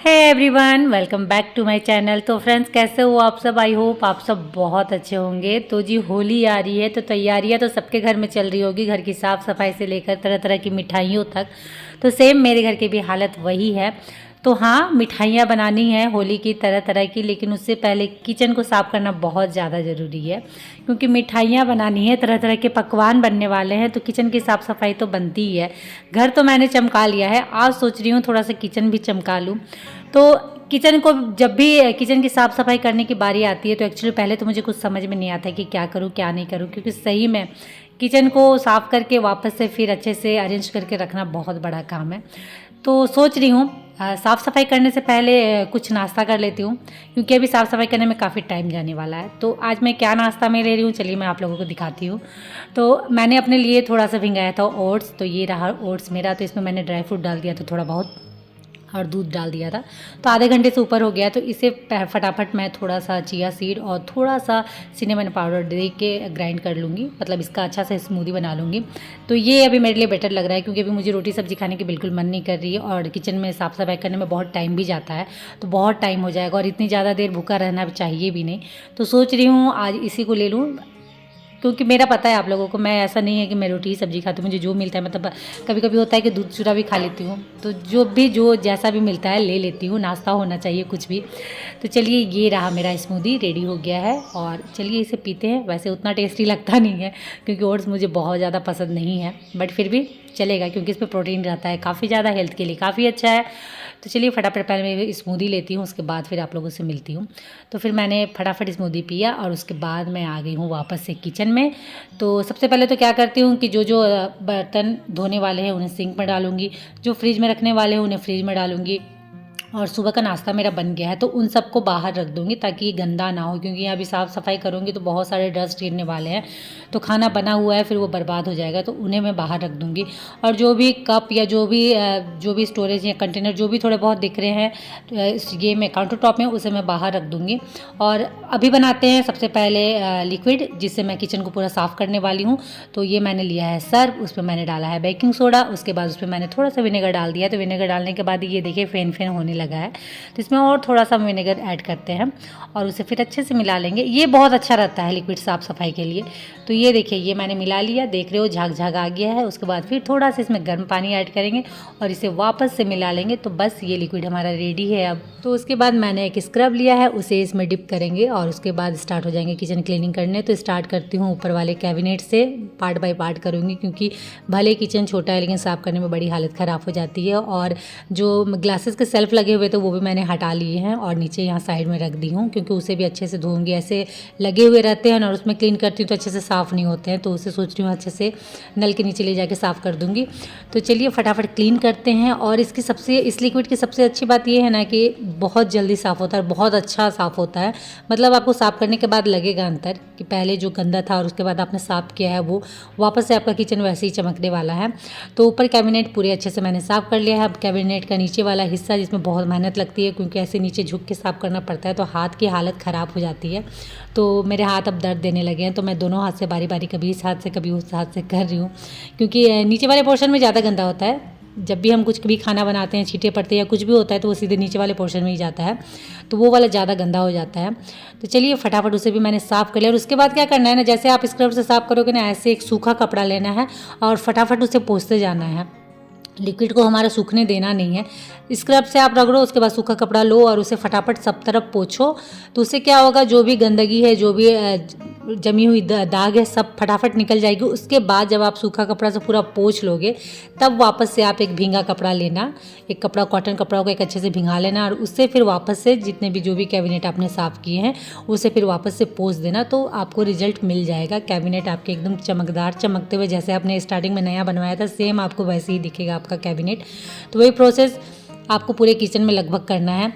है everyone, welcome back to my channel. तो friends, कैसे हो आप सब? आई होप आप सब बहुत अच्छे होंगे। तो जी होली आ रही है, तो तैयारियां तो सबके घर में चल रही होगी, घर की साफ़ सफाई से लेकर तरह तरह की मिठाइयों तक। तो सेम मेरे घर की भी हालत वही है। तो हाँ, मिठाइयाँ बनानी है होली की तरह तरह की, लेकिन उससे पहले किचन को साफ़ करना बहुत ज़्यादा ज़रूरी है, क्योंकि मिठाइयाँ बनानी है, तरह तरह के पकवान बनने वाले हैं, तो किचन की साफ़ सफाई तो बनती ही है। घर तो मैंने चमका लिया है, आज सोच रही हूँ थोड़ा सा किचन भी चमका लूँ। तो किचन को जब भी किचन की साफ़ सफाई करने की बारी आती है, तो एक्चुअली पहले तो मुझे कुछ समझ में नहीं आता कि क्या करूँ क्या नहीं करूँ, क्योंकि सही में किचन को साफ़ करके वापस से फिर अच्छे से अरेंज करके रखना बहुत बड़ा काम है। तो सोच रही हूँ साफ़ सफाई करने से पहले कुछ नाश्ता कर लेती हूँ, क्योंकि अभी साफ़ सफाई करने में काफ़ी टाइम जाने वाला है। तो आज मैं क्या नाश्ता में ले रही हूँ, चलिए मैं आप लोगों को दिखाती हूँ। तो मैंने अपने लिए थोड़ा सा भिंगाया था ओट्स, तो ये रहा ओट्स मेरा। तो इसमें मैंने ड्राई फ्रूट डाल दिया था थोड़ा बहुत, और दूध डाल दिया था। तो आधे घंटे से ऊपर हो गया, तो इसे फटाफट मैं थोड़ा सा चिया सीड और थोड़ा सा सिनेमन पाउडर दे के ग्राइंड कर लूँगी, मतलब इसका अच्छा से स्मूदी बना लूँगी। तो ये अभी मेरे लिए बेटर लग रहा है, क्योंकि अभी मुझे रोटी सब्जी खाने की बिल्कुल मन नहीं कर रही है, और किचन में साफ़ सफाई करने में बहुत टाइम भी जाता है। तो बहुत टाइम हो जाएगा, और इतनी ज़्यादा देर भूखा रहना चाहिए भी नहीं। तो सोच रही हूँ आज इसी को ले लूँ, क्योंकि मेरा पता है आप लोगों को, मैं ऐसा नहीं है कि मैं रोटी ही सब्जी खाती हूँ, मुझे जो मिलता है, मतलब कभी कभी होता है कि दूध चूरा भी खा लेती हूँ। तो जो जैसा भी मिलता है ले लेती हूँ, नाश्ता होना चाहिए कुछ भी। तो चलिए, ये रहा मेरा स्मूदी रेडी हो गया है, और चलिए इसे पीते हैं। वैसे उतना टेस्टी लगता नहीं है, क्योंकि ओट्स मुझे बहुत ज़्यादा पसंद नहीं है, बट फिर भी चलेगा, क्योंकि इसमें प्रोटीन रहता है, काफ़ी ज़्यादा हेल्थ के लिए काफ़ी अच्छा है। तो चलिए फटाफट पहले मैं स्मूदी लेती हूँ, उसके बाद फिर आप लोगों से मिलती हूँ। तो फिर मैंने फटाफट स्मूदी पिया, और उसके बाद मैं आ गई हूँ वापस से किचन में। तो सबसे पहले तो क्या करती हूँ कि जो बर्तन धोने वाले हैं उन्हें सिंक में डालूँगी, जो फ्रिज में रखने वाले हैं उन्हें फ्रिज में डालूँगी। और सुबह का नाश्ता मेरा बन गया है, तो उन सबको बाहर रख दूँगी ताकि ये गंदा ना हो, क्योंकि अभी साफ़ सफाई करूँगी तो बहुत सारे डस्ट गिरने वाले हैं। तो खाना बना हुआ है फिर वो बर्बाद हो जाएगा, तो उन्हें मैं बाहर रख दूँगी। और जो भी कप या जो भी स्टोरेज या कंटेनर जो भी थोड़े बहुत दिख रहे हैं, तो ये मैं काउंटर टॉप में उसे मैं बाहर रख दूँगी। और अभी बनाते हैं सबसे पहले लिक्विड, जिससे मैं किचन को पूरा साफ़ करने वाली हूँ। तो ये मैंने लिया है सर्फ, उसमें मैंने डाला है बेकिंग सोडा, उसके बाद उसमें मैंने थोड़ा सा विनेगर डाल दिया। तो विनेगर डालने के बाद ये देखिए फेन फेन होने लगा है, तो इसमें और थोड़ा सा विनेगर ऐड करते हैं, और उसे फिर अच्छे से मिला लेंगे। ये बहुत अच्छा रहता है लिक्विड साफ़ सफाई के लिए। तो ये देखिए, ये मैंने मिला लिया, देख रहे हो झाग झाग आ गया है। उसके बाद फिर थोड़ा सा इसमें गर्म पानी ऐड करेंगे, और इसे वापस से मिला लेंगे। तो बस ये लिक्विड हमारा रेडी है अब। तो उसके बाद मैंने एक स्क्रब लिया है, उसे इसमें डिप करेंगे, और उसके बाद स्टार्ट हो जाएंगे किचन क्लीनिंग करने। तो स्टार्ट करती हूँ ऊपर वाले कैबिनेट से, पार्ट बाय पार्ट करूँगी, क्योंकि भले किचन छोटा है लेकिन साफ़ करने में बड़ी हालत ख़राब हो जाती है। और जो ग्लासेस के सेल्फ लगे हुए थे वो भी मैंने हटा लिए हैं, और नीचे यहाँ साइड में रख दी हूँ, क्योंकि उसे भी अच्छे से धोऊंगी। ऐसे लगे हुए रहते हैं और उसमें क्लीन करती हूँ तो अच्छे से साफ़ नहीं होते हैं, तो उसे सोच रही हूँ अच्छे से नल के नीचे ले जाके साफ़ कर दूँगी। तो चलिए फटाफट क्लीन करते हैं। और इस लिक्विड की सबसे अच्छी बात ये है ना कि बहुत जल्दी साफ़ होता है, बहुत अच्छा साफ़ होता है। मतलब आपको साफ़ करने के बाद लगेगा अंतर, कि पहले जो गंदा था और उसके बाद आपने साफ़ किया है, वो वापस से आपका किचन वैसे ही चमकने वाला है। तो ऊपर कैबिनेट पूरे अच्छे से मैंने साफ़ कर लिया है। अब कैबिनेट का नीचे वाला हिस्सा, जिसमें बहुत मेहनत लगती है, क्योंकि ऐसे नीचे झुक के साफ़ करना पड़ता है, तो हाथ की हालत ख़राब हो जाती है। तो मेरे हाथ अब दर्द देने लगे हैं, तो मैं दोनों हाथ से बारी बारी कभी इस हाथ से कभी उस हाथ से कर रही हूँ, क्योंकि नीचे वाले पोर्शन में ज़्यादा गंदा होता है। जब भी हम कुछ भी खाना बनाते हैं, छींटे पड़ते हैं या कुछ भी होता है, तो वो सीधे नीचे वाले पोर्शन में ही जाता है, तो वो वाला ज़्यादा गंदा हो जाता है। तो चलिए फटाफट उसे भी मैंने साफ़ कर लिया। और उसके बाद क्या करना है ना, जैसे आप स्क्रब से साफ़ करोगे ना, ऐसे एक सूखा कपड़ा लेना है और फटाफट उसे पोंछते जाना है। लिक्विड को हमारा सूखने देना नहीं है। स्क्रब से आप रगड़ो, उसके बाद सूखा कपड़ा लो और उसे फटाफट सब तरफ पोंछो। तो उससे क्या होगा, जो भी गंदगी है, जो भी जमी हुई दाग है, सब फटाफट निकल जाएगी। उसके बाद जब आप सूखा कपड़ा से पूरा पोंछ लोगे, तब वापस से आप एक भींगा कपड़ा लेना, एक कपड़ा, कॉटन कपड़ा को एक अच्छे से भिंगा लेना, और उससे फिर वापस से जितने भी जो भी कैबिनेट आपने साफ़ किए हैं उसे फिर वापस से पोंछ देना। तो आपको रिजल्ट मिल जाएगा, कैबिनेट आपके एकदम चमकदार, चमकते हुए, जैसे आपने स्टार्टिंग में नया बनवाया था सेम आपको वैसे ही दिखेगा आपका कैबिनेट। तो वही प्रोसेस आपको पूरे किचन में लगभग करना है।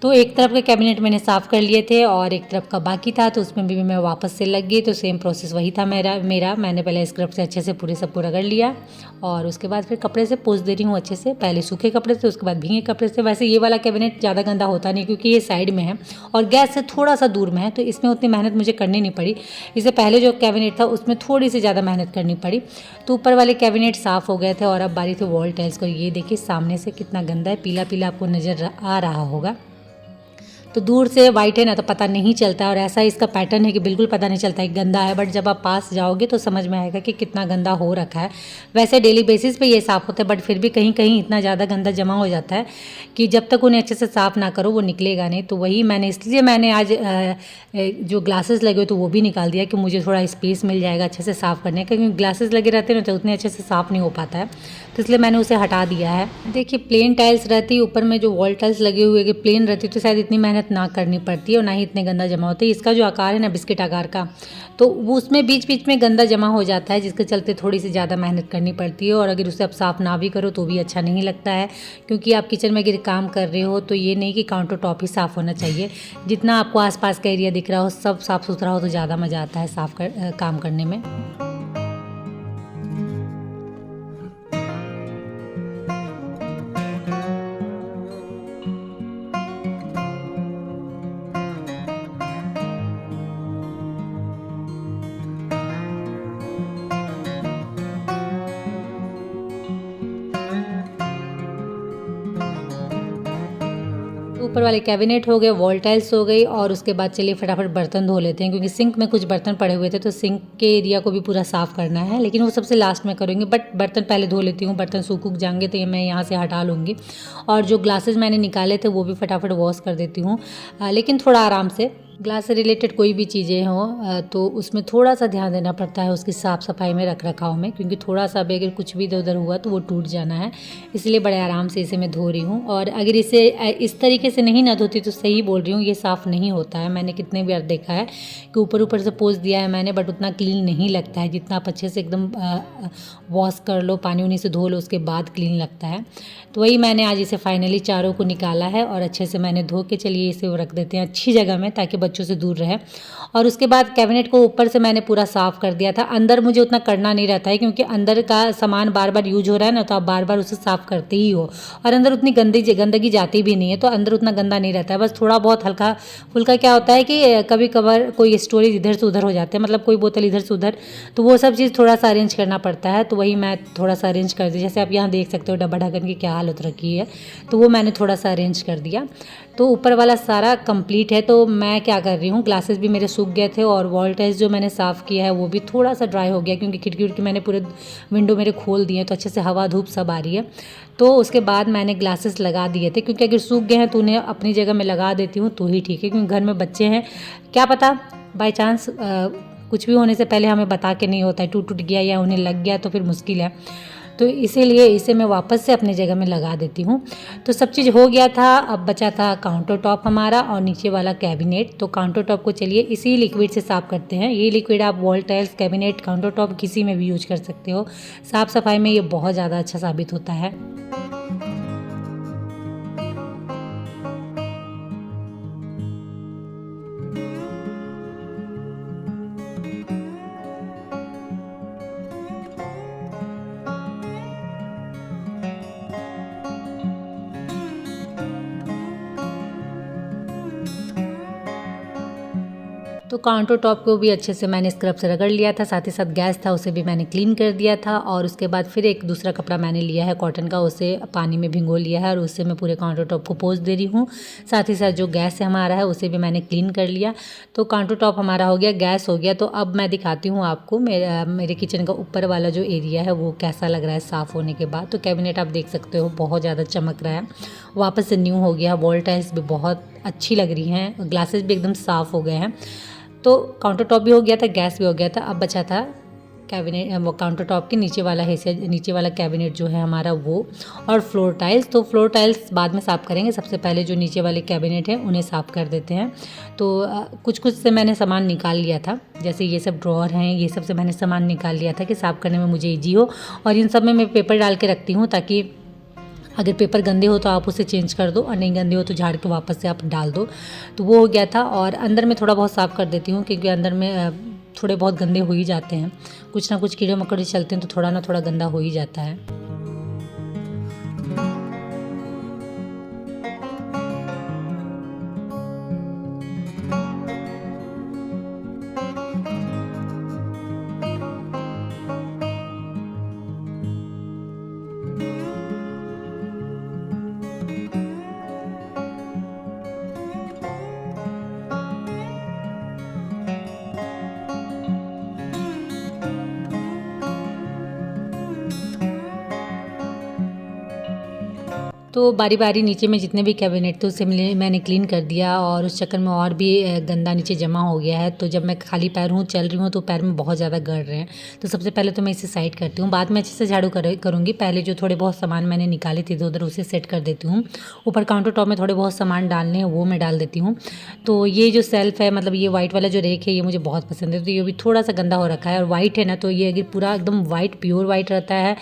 तो एक तरफ के कैबिनेट मैंने साफ़ कर लिए थे और एक तरफ का बाकी था, तो उसमें भी मैं वापस से लग गई। तो सेम प्रोसेस वही था मेरा मैंने पहले स्क्रब से अच्छे से पूरे सब को रगड़ लिया और उसके बाद फिर कपड़े से पोंछ दे रही हूँ अच्छे से। पहले सूखे कपड़े से, उसके बाद भीगे कपड़े से। वैसे ये वाला कैबिनेट ज़्यादा गंदा होता नहीं क्योंकि ये साइड में है और गैस से थोड़ा सा दूर में है, तो इसमें उतनी मेहनत मुझे करनी नहीं पड़ी। इससे पहले जो कैबिनेट था उसमें थोड़ी सी ज़्यादा मेहनत करनी पड़ी। तो ऊपर वाले कैबिनेट साफ़ हो गए थे और अब बारी थी वॉल टाइल्स को। ये देखिए सामने से कितना गंदा है, पीला पीला आपको नज़र आ रहा होगा। तो दूर से वाइट है ना तो पता नहीं चलता, और ऐसा इसका पैटर्न है कि बिल्कुल पता नहीं चलता है गंदा है, बट जब आप पास जाओगे तो समझ में आएगा कि कितना गंदा हो रखा है। वैसे डेली बेसिस पे ये साफ़ होता है, बट फिर भी कहीं कहीं इतना ज़्यादा गंदा जमा हो जाता है कि जब तक उन्हें अच्छे से साफ़ ना करो वो निकलेगा नहीं। तो वही इसलिए मैंने आज जो ग्लासेस लगे तो वो भी निकाल दिया कि मुझे थोड़ा स्पेस मिल जाएगा अच्छे से साफ़ करने का, क्योंकि ग्लासेस लगे रहते हैं ना तो उतने अच्छे से साफ़ नहीं हो पाता है, तो इसलिए मैंने उसे हटा दिया है। देखिए प्लेन टाइल्स रहती, ऊपर में जो वॉल टाइल्स लगे हुए कि प्लेन रहती तो शायद इतनी मेहनत ना करनी पड़ती है और ना ही इतने गंदा जमा होता है। इसका जो आकार है ना बिस्किट आकार का, तो वो उसमें बीच बीच में गंदा जमा हो जाता है, जिसके चलते थोड़ी सी ज़्यादा मेहनत करनी पड़ती है। और अगर उसे आप साफ़ ना भी करो तो भी अच्छा नहीं लगता है, क्योंकि आप किचन में अगर काम कर रहे हो तो ये नहीं कि काउंटर टॉप ही साफ़ होना चाहिए। जितना आपको आसपास का एरिया दिख रहा हो सब साफ़ सुथरा हो तो ज़्यादा मज़ा आता है काम करने में। ऊपर वाले कैबिनेट हो गए, वॉल टाइल्स हो गई, और उसके बाद चलिए फटाफट बर्तन धो लेते हैं, क्योंकि सिंक में कुछ बर्तन पड़े हुए थे तो सिंक के एरिया को भी पूरा साफ़ करना है, लेकिन वो सबसे लास्ट में करूँगी। बट बर्तन पहले धो लेती हूँ, बर्तन सूख जाएंगे तो ये मैं यहाँ से हटा लूँगी। और जो ग्लासेस मैंने निकाले थे वो भी फटाफट वॉश कर देती हूँ, लेकिन थोड़ा आराम से। ग्लास से रिलेटेड कोई भी चीज़ें हों तो उसमें थोड़ा सा ध्यान देना पड़ता है उसकी साफ़ सफाई में, रख रखाव में, क्योंकि थोड़ा सा भी अगर कुछ भी इधर उधर हुआ तो वो टूट जाना है। इसलिए बड़े आराम से इसे मैं धो रही हूँ। और अगर इसे इस तरीके से नहीं ना धोती तो सही बोल रही हूँ, ये साफ़ नहीं होता है। मैंने कितने बार देखा है कि ऊपर ऊपर से पोंछ दिया है मैंने, बट उतना क्लीन नहीं लगता है जितना आप अच्छे से एकदम वॉश कर लो, पानी उनी से धो लो, उसके बाद क्लीन लगता है। तो वही मैंने आज इसे फाइनली चारों को निकाला है और अच्छे से मैंने धो के, चलिए इसे रख देते हैं अच्छी जगह में ताकि बच्चों से दूर रहे। और उसके बाद कैबिनेट को ऊपर से मैंने पूरा साफ़ कर दिया था। अंदर मुझे उतना करना नहीं रहता है, क्योंकि अंदर का सामान बार बार यूज हो रहा है ना, तो आप बार बार उसे साफ़ करते ही हो, और अंदर उतनी गंदगी जाती भी नहीं है, तो अंदर उतना गंदा नहीं रहता है। बस थोड़ा बहुत हल्का फुल्का क्या होता है कि कभी कभार कोई स्टोरेज इधर से उधर हो जाते हैं, मतलब कोई बोतल इधर से उधर, तो वो सब चीज़ थोड़ा सा अरेंज करना पड़ता है। तो वही मैं थोड़ा सा अरेंज कर दी। जैसे आप यहाँ देख सकते हो डब्बा ढक्कन की क्या हालत रखी है, तो वो मैंने थोड़ा सा अरेंज कर दिया। तो ऊपर वाला सारा कंप्लीट है। तो मैं क्या कर रही हूँ, ग्लासेस भी मेरे सूख गए थे और वॉल टाइल्स जो मैंने साफ़ किया है वो भी थोड़ा सा ड्राई हो गया, क्योंकि खिड़की उड़की मैंने पूरे विंडो मेरे खोल दिए तो अच्छे से हवा धूप सब आ रही है। तो उसके बाद मैंने ग्लासेस लगा दिए थे, क्योंकि अगर सूख गए हैं तो उन्हें अपनी जगह में लगा देती हूँ तो ही ठीक है, क्योंकि घर में बच्चे हैं, क्या पता बाई चांस कुछ भी होने से पहले हमें बता के नहीं होता है, टूट गया या उन्हें लग गया तो फिर मुश्किल है। तो इसीलिए इसे मैं वापस से अपनी जगह में लगा देती हूँ। तो सब चीज़ हो गया था, अब बचा था काउंटर टॉप हमारा और नीचे वाला कैबिनेट। तो काउंटर टॉप को चलिए इसी लिक्विड से साफ़ करते हैं। ये लिक्विड आप wall tiles, cabinet, counter top किसी में भी यूज कर सकते हो। साफ़ सफाई में ये बहुत ज़्यादा अच्छा साबित होता है। तो काउंटर टॉप को भी अच्छे से मैंने स्क्रब से रगड़ लिया था, साथ ही साथ गैस था उसे भी मैंने क्लीन कर दिया था। और उसके बाद फिर एक दूसरा कपड़ा मैंने लिया है कॉटन का, उसे पानी में भिगो लिया है और उससे मैं पूरे काउंटर टॉप को पोंछ दे रही हूँ। साथ ही साथ जो गैस है हमारा है उसे भी मैंने क्लीन कर लिया। तो काउंटर टॉप हमारा हो गया, गैस हो गया। तो अब मैं दिखाती हूँ आपको मेरे किचन का ऊपर वाला जो एरिया है वो कैसा लग रहा है साफ़ होने के बाद। तो कैबिनेट आप देख सकते हो बहुत ज़्यादा चमक रहा है, वापस से न्यू हो गया। वॉल टाइल्स भी बहुत अच्छी लग रही हैं, ग्लासेस भी एकदम साफ़ हो गए हैं। तो काउंटर टॉप भी हो गया था, गैस भी हो गया था। अब बचा था कैबिनेट, वो काउंटर टॉप के नीचे वाला हिस्सा, नीचे वाला कैबिनेट जो है हमारा वो, और फ्लोर टाइल्स। तो फ्लोर टाइल्स बाद में साफ़ करेंगे, सबसे पहले जो नीचे वाले कैबिनेट हैं उन्हें साफ़ कर देते हैं। तो कुछ कुछ से मैंने सामान निकाल लिया था, जैसे ये सब ड्रॉअर हैं, ये सब से मैंने सामान निकाल लिया था कि साफ़ करने में मुझे ईजी हो। और इन सब में मैं पेपर डाल के रखती हूँ ताकि अगर पेपर गंदे हो तो आप उसे चेंज कर दो और नहीं गंदे हो तो झाड़ के वापस से आप डाल दो। तो वो हो गया था। और अंदर में थोड़ा बहुत साफ़ कर देती हूँ क्योंकि अंदर में थोड़े बहुत गंदे हो ही जाते हैं, कुछ ना कुछ कीड़े मकोड़े चलते हैं तो थोड़ा ना थोड़ा गंदा हो ही जाता है। तो बारी बारी नीचे में जितने भी कैबिनेट थे उसे मैंने क्लीन कर दिया और उस चक्कर में और भी गंदा नीचे जमा हो गया है। तो जब मैं खाली पैर हूँ चल रही हूँ तो पैर में बहुत ज़्यादा गड़ रहे हैं। तो सबसे पहले तो मैं इसे साइड करती हूँ, बाद में अच्छे से झाड़ू करूँगी। पहले जो थोड़े बहुत सामान मैंने निकाले थे इधर उधर उसे सेट कर देती हूँ। ऊपर काउंटर टॉप में थोड़े बहुत सामान डालने हैं वो मैं डाल देती हूँ। तो ये जो सेल्फ है, मतलब ये वाइट वाला जो रेक है, ये मुझे बहुत पसंद है। तो ये भी थोड़ा सा गंदा हो रखा है और वाइट है ना, तो ये अगर पूरा एकदम वाइट प्योर वाइट रहता है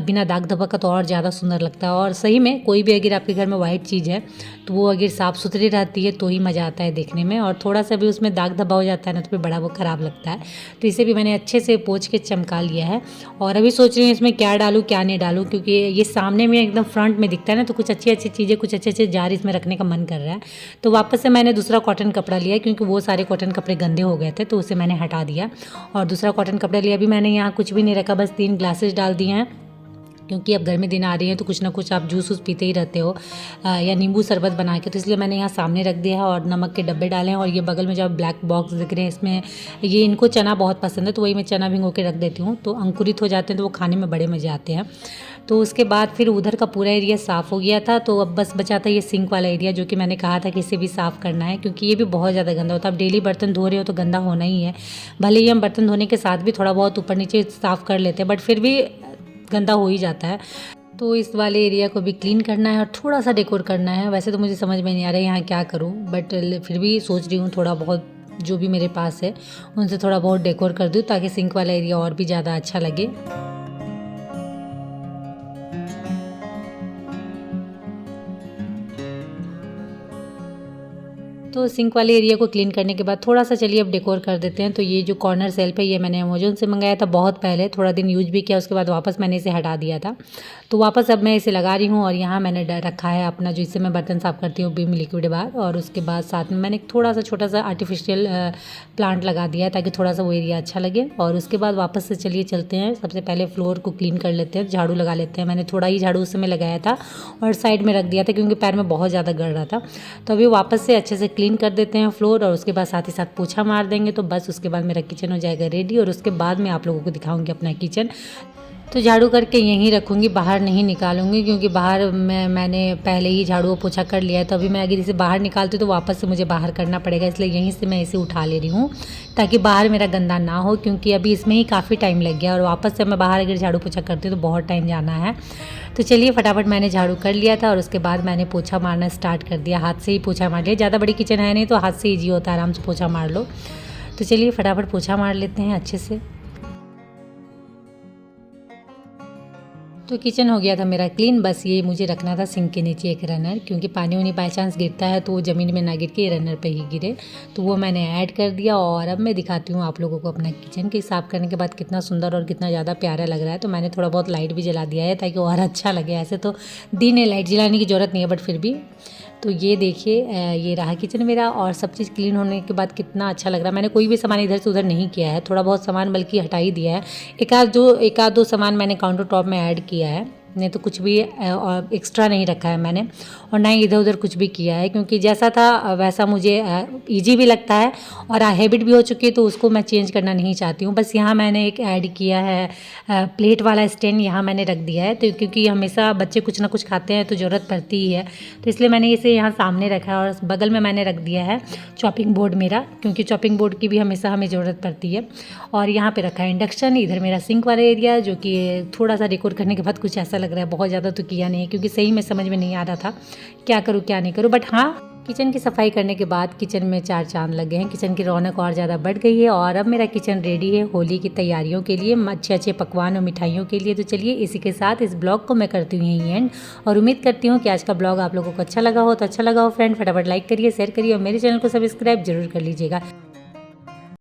बिना दाग धब्बा का तो और ज़्यादा सुंदर लगता है। और सही में कोई भी अगर आपके घर में वाइट चीज़ है तो वो अगर साफ़ सुथरी रहती है तो ही मज़ा आता है देखने में। और थोड़ा सा भी उसमें दाग धब्बा हो जाता है ना तो फिर बड़ा वो ख़राब लगता है। तो इसे भी मैंने अच्छे से पोंछ के चमका लिया है। और अभी सोच रही हूँ इसमें क्या डालूँ क्या नहीं डालूँ, क्योंकि ये सामने में एकदम फ्रंट में दिखता है ना, तो कुछ अच्छी अच्छी चीज़ें, कुछ अच्छे अच्छे जार इसमें रखने का मन कर रहा है। तो वापस से मैंने दूसरा कॉटन कपड़ा लिया क्योंकि वो सारे कॉटन कपड़े गंदे हो गए थे तो उसे मैंने हटा दिया और दूसरा कॉटन कपड़ा लिया। अभी मैंने यहाँ कुछ भी नहीं रखा, बस 3 ग्लासेस डाल दिए हैं क्योंकि अब गर्मी दिन आ रही है तो कुछ ना कुछ आप जूस पीते ही रहते हो या नींबू शरबत बना के, तो इसलिए मैंने यहाँ सामने रख दिया है। और नमक के डब्बे डाले हैं और ये बगल में जो ब्लैक बॉक्स दिख रहे हैं इसमें ये इनको चना बहुत पसंद है तो वही मैं चना भिगो के रख देती हूँ, तो अंकुरित हो जाते हैं तो वो खाने में बड़े मज़े आते हैं। तो उसके बाद फिर उधर का पूरा एरिया साफ़ हो गया था। तो अब बस बचा था ये सिंक वाला एरिया जो कि मैंने कहा था कि इसे भी साफ़ करना है क्योंकि ये भी बहुत ज़्यादा गंदा होता है। अब डेली बर्तन धो रहे हो तो गंदा होना ही है, भले ही हम बर्तन धोने के साथ भी थोड़ा बहुत ऊपर नीचे साफ़ कर लेते हैं बट फिर भी गंदा हो ही जाता है। तो इस वाले एरिया को भी क्लीन करना है और थोड़ा सा डेकोर करना है। वैसे तो मुझे समझ में नहीं आ रहा है यहाँ क्या करूँ, बट फिर भी सोच रही हूँ थोड़ा बहुत जो भी मेरे पास है उनसे थोड़ा बहुत डेकोर कर दूँ ताकि सिंक वाला एरिया और भी ज़्यादा अच्छा लगे। तो सिंक वाले एरिया को क्लीन करने के बाद थोड़ा सा चलिए अब डेकोर कर देते हैं। तो ये जो कॉर्नर सेल्फ है ये मैंने अमेज़न से मंगाया था बहुत पहले, थोड़ा दिन यूज भी किया उसके बाद वापस मैंने इसे हटा दिया था। तो वापस अब मैं इसे लगा रही हूँ और यहाँ मैंने रखा है अपना जो इससे मैं बर्तन साफ़ करती हूँ विम लिक्विड बार। और उसके बाद साथ में मैंने थोड़ा सा छोटा सा आर्टिफिशियल प्लांट लगा दिया है ताकि थोड़ा सा वो एरिया अच्छा लगे। और उसके बाद वापस से चलिए चलते हैं, सबसे पहले फ्लोर को क्लीन कर लेते हैं, झाड़ू लगा लेते हैं। मैंने थोड़ा ही झाड़ू उस समय लगाया था और साइड में रख दिया था क्योंकि पैर में बहुत ज़्यादा गड़ रहा था। तो अभी वापस से अच्छे से क्लीन कर देते हैं फ्लोर और उसके बाद साथ ही साथ पोछा मार देंगे तो बस उसके बाद मेरा किचन हो जाएगा रेडी। और उसके बाद मैं आप लोगों को दिखाऊंगी अपना किचन। तो झाड़ू करके यहीं रखूँगी, बाहर नहीं निकालूंगी क्योंकि बाहर मैंने पहले ही झाड़ू पोछा कर लिया है। तो अभी मैं अगर इसे बाहर निकालती तो वापस से मुझे बाहर करना पड़ेगा, इसलिए यहीं से मैं इसे उठा ले रही हूँ ताकि बाहर मेरा गंदा ना हो, क्योंकि अभी इसमें ही काफ़ी टाइम लग गया और वापस से मैं बाहर अगर झाड़ू पोछा करती हूँ तो बहुत टाइम जाना है। तो चलिए फटाफट मैंने झाड़ू कर लिया था और उसके बाद मैंने पोछा मारना स्टार्ट कर दिया, हाथ से ही पोछा मार लिया। ज़्यादा बड़ी किचन है नहीं तो हाथ से ईजी होता है, आराम से पोछा मार लो। तो चलिए फटाफट पोछा मार लेते हैं अच्छे से। तो किचन हो गया था मेरा क्लीन, बस ये मुझे रखना था सिंक के नीचे एक रनर, क्योंकि पानी वानी बाई चांस गिरता है तो वो ज़मीन में ना गिर के रनर पे ही गिरे। तो वो मैंने ऐड कर दिया और अब मैं दिखाती हूँ आप लोगों को अपना किचन के साफ़ करने के बाद कितना सुंदर और कितना ज़्यादा प्यारा लग रहा है। तो मैंने थोड़ा बहुत लाइट भी जला दिया है ताकि और अच्छा लगे। ऐसे तो दिन है, लाइट जलाने की ज़रूरत नहीं है बट फिर भी। तो ये देखिए ये रहा किचन मेरा और सब चीज़ क्लीन होने के बाद कितना अच्छा लग रहा है। मैंने कोई भी सामान इधर से उधर नहीं किया है, थोड़ा बहुत सामान बल्कि हटा ही दिया है। एक आध दो सामान मैंने काउंटर टॉप में ऐड किया है, नहीं तो कुछ भी एक्स्ट्रा नहीं रखा है मैंने, और ना ही इधर उधर कुछ भी किया है क्योंकि जैसा था वैसा मुझे इजी भी लगता है और हैबिट भी हो चुकी है तो उसको मैं चेंज करना नहीं चाहती हूँ। बस यहाँ मैंने एक ऐड किया है प्लेट वाला स्टैंड, यहाँ मैंने रख दिया है। तो क्योंकि हमेशा बच्चे कुछ ना कुछ खाते हैं तो ज़रूरत पड़ती ही है, तो इसलिए मैंने इसे यहाँ सामने रखा है। और बगल में मैंने रख दिया है चॉपिंग बोर्ड मेरा, क्योंकि चॉपिंग बोर्ड की भी हमेशा हमें ज़रूरत पड़ती है। और यहाँ पे रखा है इंडक्शन, इधर मेरा सिंक वाला एरिया जो कि थोड़ा सा डेकोर करने के बाद कुछ ऐसा लग रहा है, बहुत ज़्यादा तो किया नहीं क्योंकि सही में समझ में नहीं आ रहा था क्या करूँ क्या नहीं करूँ। बट हाँ, किचन की सफाई करने के बाद किचन में चार चांद लग गए हैं। किचन की रौनक और ज़्यादा बढ़ गई है और अब मेरा किचन रेडी है होली की तैयारियों के लिए, अच्छे अच्छे पकवान और मिठाइयों के लिए। तो चलिए इसी के साथ इस ब्लॉग को मैं करती हूँ यहीं एंड, और उम्मीद करती हूँ कि आज का ब्लॉग आप लोगों को अच्छा लगा हो। तो अच्छा लगा हो फ्रेंड, फटाफट लाइक करिए, शेयर करिए और मेरे चैनल को सब्सक्राइब जरूर कर लीजिएगा।